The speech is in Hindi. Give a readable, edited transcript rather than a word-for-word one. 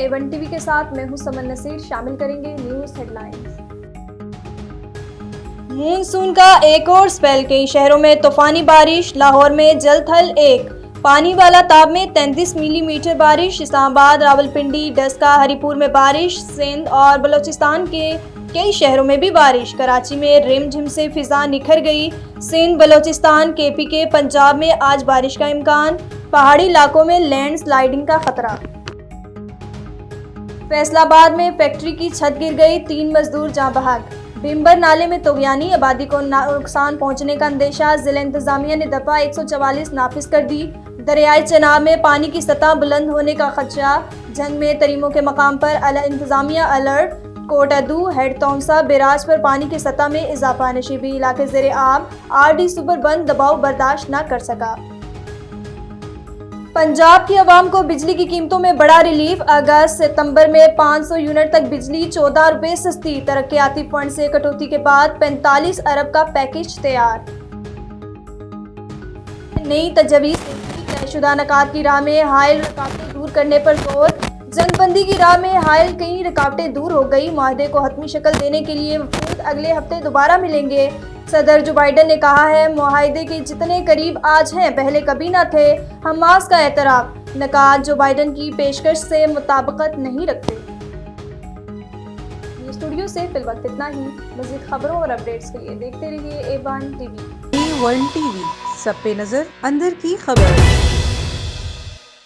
A1 टीवी के साथ मैं हूं समन नसीर। शामिल करेंगे न्यूज हेडलाइंस। मानसून का एक और स्पेल, कई शहरों में तूफानी बारिश। लाहौर में जलथल 1, पानी वाला ताब में 33 मिलीमीटर बारिश। इस्लामाबाद, रावलपिंडी, डस्का, हरिपुर में बारिश। सिंध और बलूचिस्तान के कई शहरों में भी बारिश। कराची में रिमझिम से फिजा निखर गई। सिंध, बलूचिस्तान, KPK, पंजाब में आज बारिश का इम्कान। पहाड़ी इलाकों में लैंड स्लाइडिंग का खतरा। फैसलाबाद में फैक्ट्री की छत गिर गई, 3 मजदूर जाँ बहक। बिम्बर नाले में तोगयानी, आबादी को नुकसान पहुंचने का अंदेशा। जिला इंतजामिया ने दफा 144 नाफिज कर दी। दरियाई चनाब में पानी की सतह बुलंद होने का खदशा। जंग में तरीमों के मकाम पर अला इंतजामिया अलर्ट। कोटअदू, हेड तौसा, बिराज पर पानी की सतह में इजाफा। नशीबी इलाके जेर आब। RD सुपर बंद दबाव बर्दाश्त न कर सका। पंजाब की आवाम को बिजली की कीमतों में बड़ा रिलीफ। अगस्त सितंबर में 500 यूनिट तक बिजली, 14 रुपये सस्ती। तरक्याती फंड से कटौती के बाद 45 अरब का पैकेज तैयार। नई तजवीज़, तयशुदा नकात की राह में हायल रुकावटें दूर करने पर जोर। जंगबंदी की राह में हायल कई रुकावटें दूर हो गई। मुआहदे को हतमी शक्ल देने के लिए वफूद अगले हफ्ते दोबारा मिलेंगे। सदर जो बाइडन ने कहा है, मुआहदे के जितने करीब आज हैं पहले कभी न थे। हमास का एतराफ, नकात जो बाइडन की पेशकश से मुताबिकत नहीं रखते। स्टूडियो से फिल वक्त इतना ही। मज़ीद खबरों और अपडेट्स के लिए देखते रहिए A1 टीवी। A1 टीवी, सब पे नजर, अंदर की खबर।